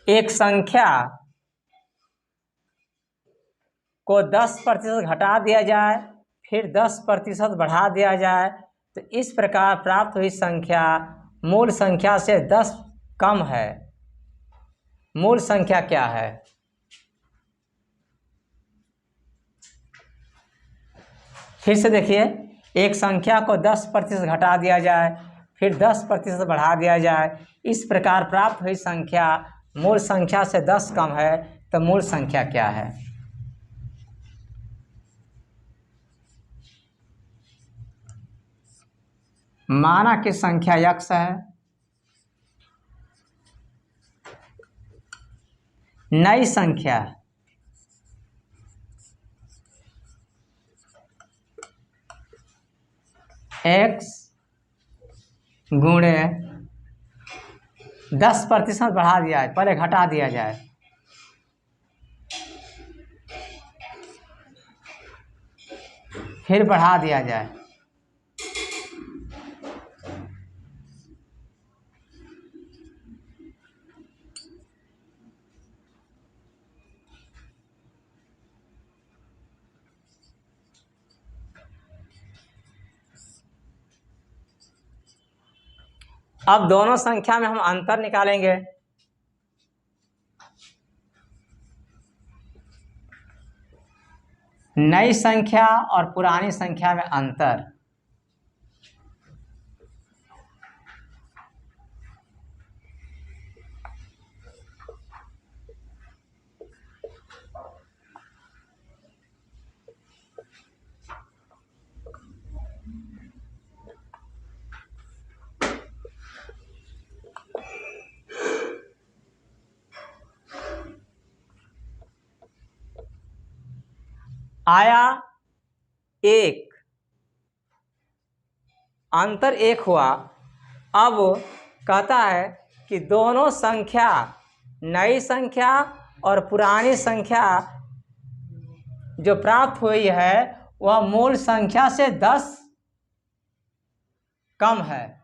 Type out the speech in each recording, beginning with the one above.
एक संख्या को 10% घटा दिया जाए फिर 10% बढ़ा दिया जाए तो इस प्रकार प्राप्त हुई संख्या मूल संख्या से 10 कम है। मूल संख्या क्या है? फिर से देखिए, एक संख्या को 10% घटा दिया जाए फिर 10% बढ़ा दिया जाए, इस प्रकार प्राप्त हुई संख्या मूल संख्या से 10 कम है, तो मूल संख्या क्या है? माना कि संख्या x है, नई संख्या x गुणे 10% बढ़ा दिया है, पहले घटा दिया जाए, फिर बढ़ा दिया जाए, अब दोनों संख्या में हम अंतर निकालेंगे। नई संख्या और पुरानी संख्या में अंतर, आया एक, अंतर एक हुआ। अब कहता है कि दोनों संख्या, नई संख्या और पुरानी संख्या जो प्राप्त हुई है वह मूल संख्या से 10 कम है।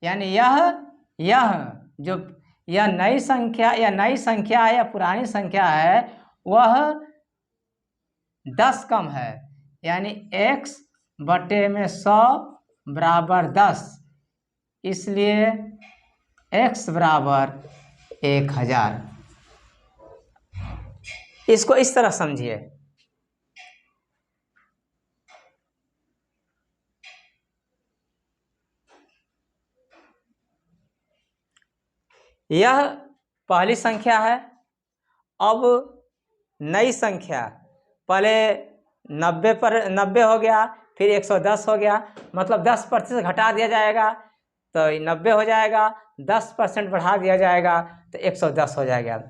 यानी यह नई संख्या है या पुरानी संख्या है, वह 10 कम है। यानी x बटे में 100 बराबर 10, इसलिए x बराबर 1000। इसको इस तरह समझिए, यह पहली संख्या है। अब नई संख्या पहले 90 हो गया, फिर 110 हो गया, मतलब 10% घटा दिया जाएगा तो 90 हो जाएगा, 10% बढ़ा दिया जाएगा तो 110 हो जाएगा।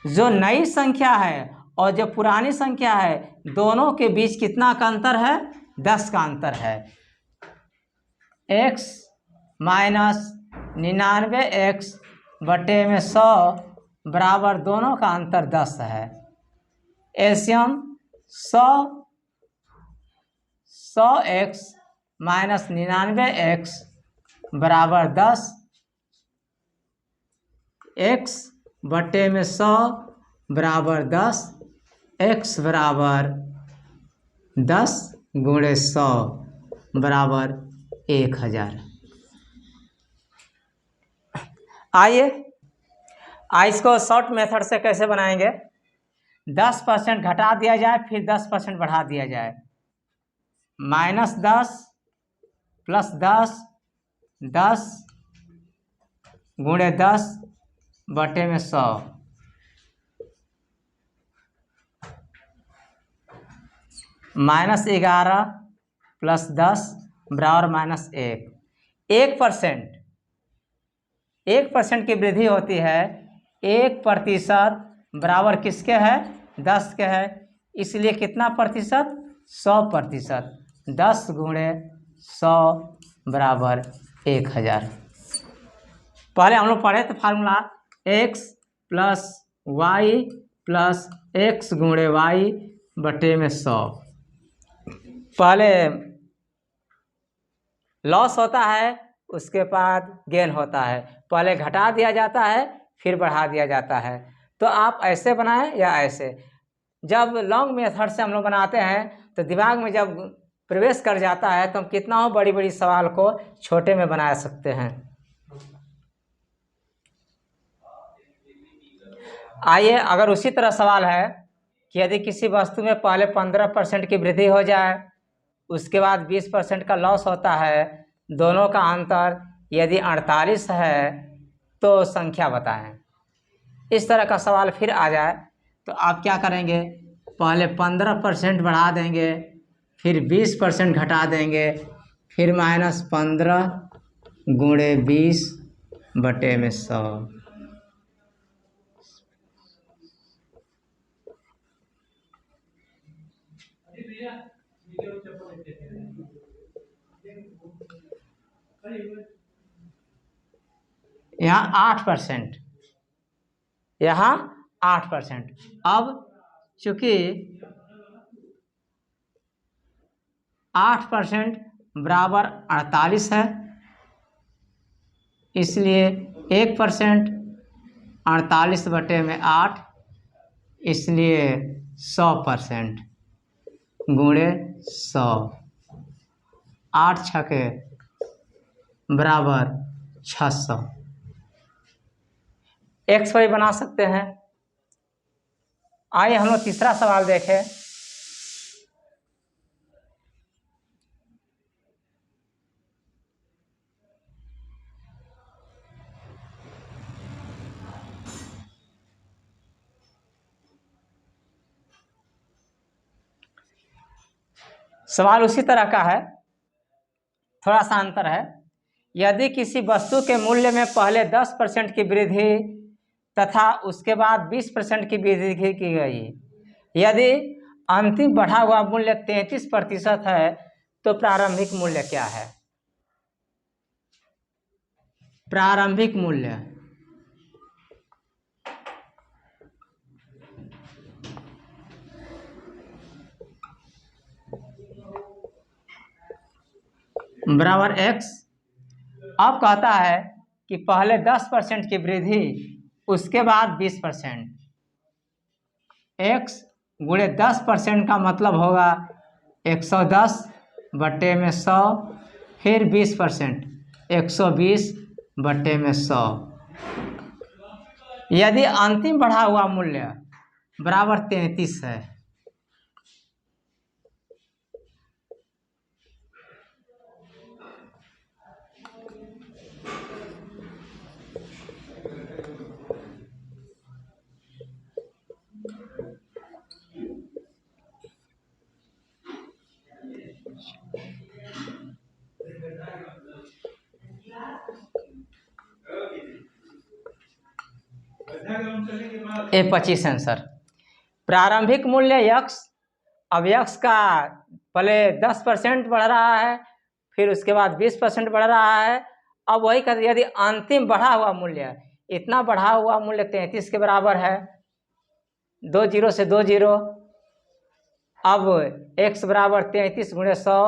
जो नई संख्या है और जो पुरानी संख्या है, दोनों के बीच कितना का अंतर है? 10 का अंतर है। x माइनस 99x बटे में 100 बराबर दोनों का अंतर 10 है। एलसीएम 100x माइनस 99x बराबर 10, x बटे में 100 बराबर 10, x बराबर 10 गुणे 100 बराबर 1000। आइए इसको शॉर्ट मेथड से कैसे बनाएंगे? 10% घटा दिया जाए फिर 10% बढ़ा दिया जाए, -10 प्लस 10, 10 गुणे 10 बटे में 100, -11 प्लस 10 बराबर -1। 1% की वृद्धि होती है। 1% बराबर किसके है? 10 के है। इसलिए कितना प्रतिशत? 100%। 10 गुणे 100 बराबर 1000। पहले हम लोग पढ़े थे formula x plus y plus x गुणे वाई बटे में 100। पहले लॉस होता है, उसके बाद गेन होता है। पहले घटा दिया जाता है फिर बढ़ा दिया जाता है। तो आप ऐसे बनाएं या ऐसे। जब लॉन्ग मेथड से हम लोग बनाते हैं तो दिमाग में जब प्रवेश कर जाता है तो हम कितना हो बड़ी बड़ी सवाल को छोटे में बना सकते हैं। आइए, अगर उसी तरह सवाल है कि यदि किसी वस्तु में पहले 15% की वृद्धि हो जाए, उसके बाद 20% का लॉस होता है, दोनों का अंतर यदि 48 है तो संख्या बताएं। इस तरह का सवाल फिर आ जाए तो आप क्या करेंगे, पहले 15% बढ़ा देंगे, फिर 20% घटा देंगे, फिर -15 गुणे 20 बटे में 100। यहाँ 8%, यहाँ 8%। अब चूंकि 8% बराबर 48 है, इसलिए 1% 48 बटे में 8, इसलिए 100% गुणे 100। 8 छके बराबर 600। एक्स वाई बना सकते हैं। आइए हम लोग तीसरा सवाल देखें। सवाल उसी तरह का है, थोड़ा सा अंतर है। यदि किसी वस्तु के मूल्य में पहले 10% की वृद्धि तथा उसके बाद 20% की वृद्धि की गई, यदि अंतिम बढ़ा हुआ मूल्य 33% है तो प्रारंभिक मूल्य क्या है? प्रारंभिक मूल्य बराबर x। अब कहता है कि पहले 10% की वृद्धि, उसके बाद 20%। x गुणे 10% का मतलब होगा 110 बटे में 100, फिर 20% 120 बटे में 100। यदि अंतिम बढ़ा हुआ मूल्य बराबर 33 है, A25 आंसर। प्रारंभिक मूल्य यक्स। अब यक्स का पहले 10% बढ़ रहा है, फिर उसके बाद 20% बढ़ रहा है। अब वही कहते, यदि अंतिम बढ़ा हुआ मूल्य, इतना बढ़ा हुआ मूल्य 33 के बराबर है, 2 जीरो से 2 जीरो। अब x बराबर 33 गुणे 100,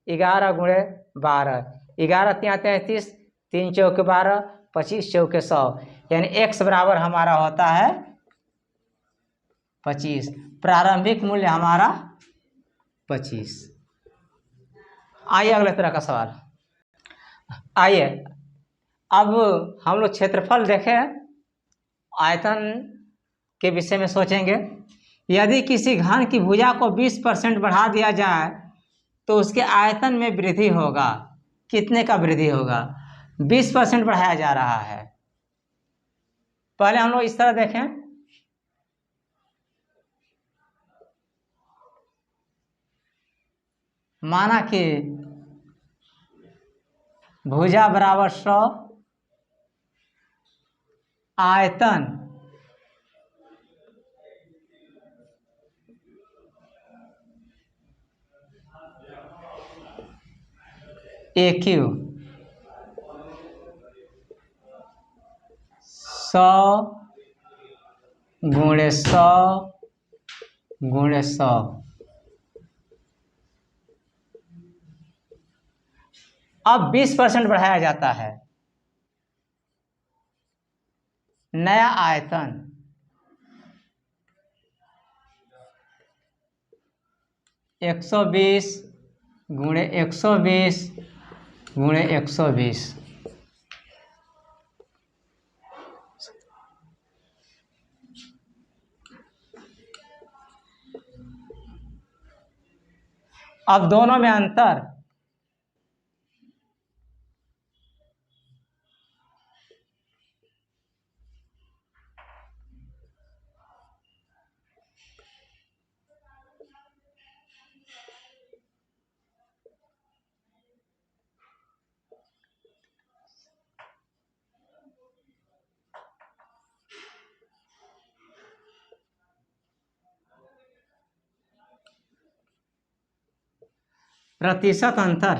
11 गुणे 12, 11 तिया 33, 3 चौके 12, 25 चौके 100, यानी x बराबर हमारा होता है 25। प्रारंभिक मूल्य हमारा 25। आइए अगले तरह का सवाल। आइए अब हम लोग क्षेत्रफल देखें, आयतन के विषय में सोचेंगे। यदि किसी घन की भुजा को 20% बढ़ा दिया जाए तो उसके आयतन में वृद्धि होगा। कितने का वृद्धि होगा? 20% बढ़ाया जा रहा है। पहले हम लोग इस तरह देखें, माना कि भुजा बराबर 100, आयतन AQ 100 गुणे 100 गुणे 100। अब 20% बढ़ाया जाता है, नया आयतन 120 गुणे 120 गुणे 120। अब दोनों में अंतर प्रतिशत अंतर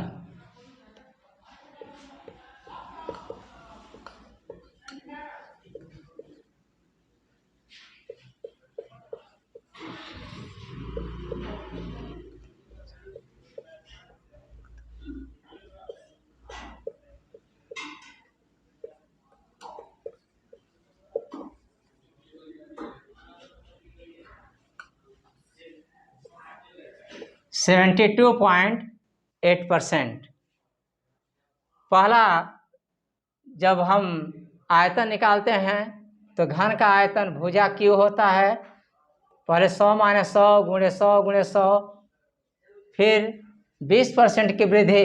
सेवेंटी 2.8%। पहला, जब हम आयतन निकालते हैं तो घन का आयतन भुजा क्यू होता है। पहले 100 माइनस 100 गुणे 100 गुणे 100, फिर 20% की वृद्धि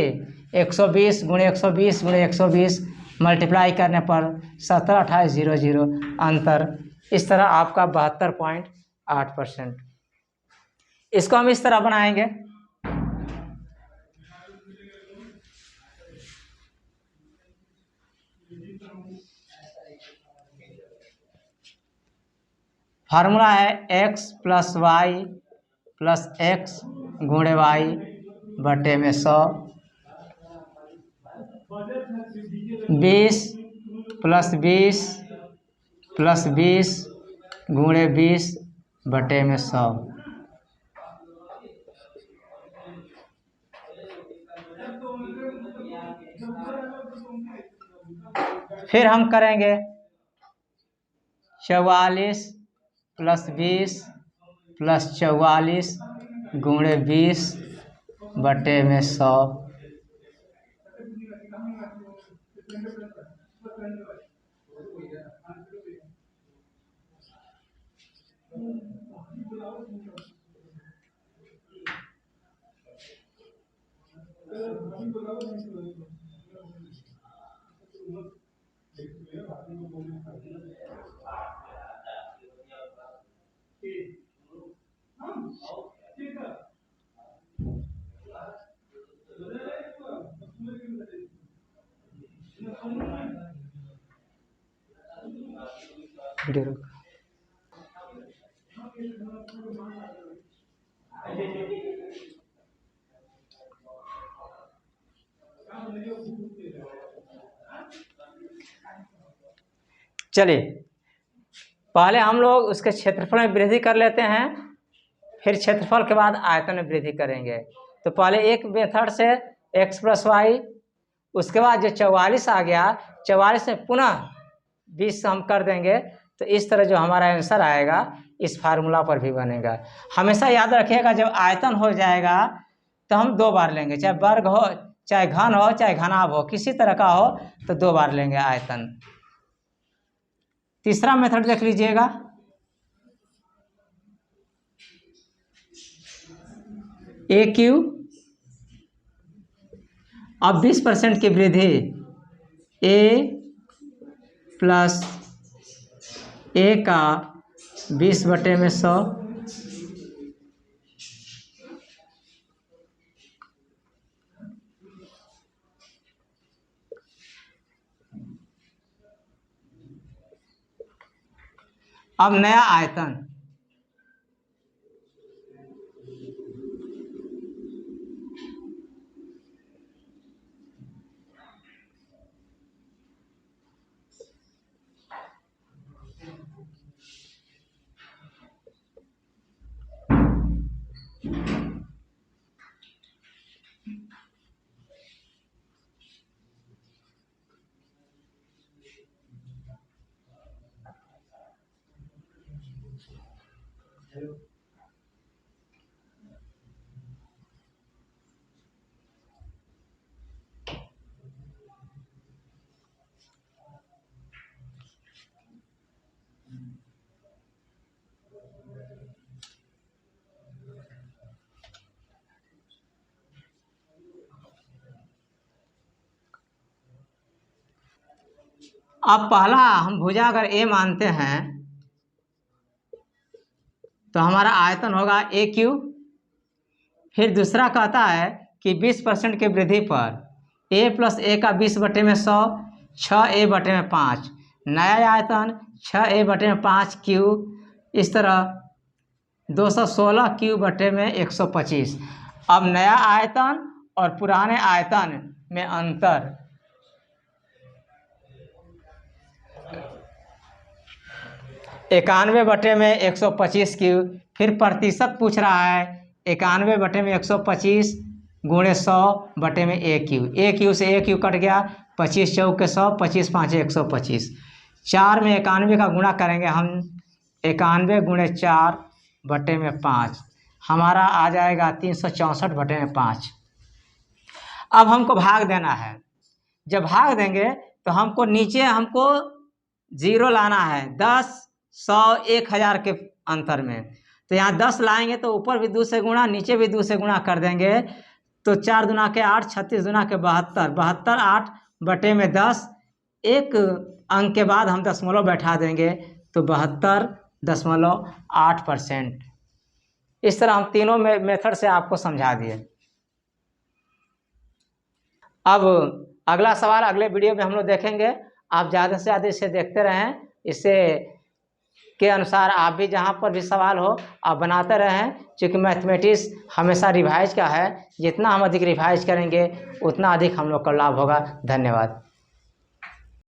120 गुणे 120 गुणे 120 मल्टीप्लाई करने पर 172800 अंतर। इस तरह आपका 72.8%। इसको हम इस तरह बनाएंगे। फार्मूला है x plus y plus x गुणे वाई बटे में 100। 20 प्लस 20 प्लस 20 गुणे 20 बटे में 100। फिर हम करेंगे 44 प्लस 20 प्लस 44 गुणे 20 बटे में 100। चलिए, पहले हम लोग उसके क्षेत्रफल में वृद्धि कर लेते हैं, फिर क्षेत्रफल के बाद आयतन में वृद्धि करेंगे। तो पहले एक मेथड से x प्लस वाई, उसके बाद जो 44 आ गया, 44 में पुनः 20 हम कर देंगे। तो इस तरह जो हमारा आंसर आएगा इस फार्मूला पर भी बनेगा। हमेशा याद रखिएगा, जब आयतन हो जाएगा तो हम 2 बार लेंगे, चाहे वर्ग हो, चाहे घन हो, चाहे घनाभ हो, किसी तरह का हो तो 2 बार लेंगे आयतन। तीसरा मेथड देख लीजिएगा। ए क्यू, अब 20% की वृद्धि ए प्लस ए का 20 बटे में 100। अब नया आयतन अब पहला हम भुजा अगर ए मानते हैं तो हमारा आयतन होगा ए क्यू। फिर दूसरा कहता है कि 20% की वृद्धि पर ए प्लस ए का 20/100, 6a/5। नया आयतन 6a/5 क्यू, इस तरह 216 क्यू/125। अब नया आयतन और पुराने आयतन में अंतर, इक्यानवे बटे में 125 क्यू। फिर प्रतिशत पूछ रहा है, 91/125 गुणे 100/में ए क्यू। ए क्यू से ए क्यू कट गया, 25 चौक के 100, 25 5 125। 4 में 91 का गुणा करेंगे हम, 91 गुणे 4/5 हमारा आ जाएगा 364/5। अब हमको भाग देना है। जब भाग देंगे तो हमको नीचे जीरो लाना है, 10, 100, 1000 के अंतर में। तो यहाँ 10 लाएंगे तो ऊपर भी 2 से गुणा, नीचे भी 2 से गुणा कर देंगे। तो 4 दूना के 8, 36 दूना के 72, 72 8/10। एक अंक के बाद हम दशमलव बैठा देंगे तो 72.8%। इस तरह हम तीनों मेथड से आपको समझा दिए। अब अगला सवाल अगले वीडियो में हम लोग देखेंगे। आप ज़्यादा से ज़्यादा इसे देखते रहें। इससे के अनुसार आप भी जहाँ पर भी सवाल हो आप बनाते रहें, क्योंकि मैथमेटिक्स हमेशा रिवाइज का है। जितना हम अधिक रिवाइज करेंगे उतना अधिक हम लोग का लाभ होगा। धन्यवाद।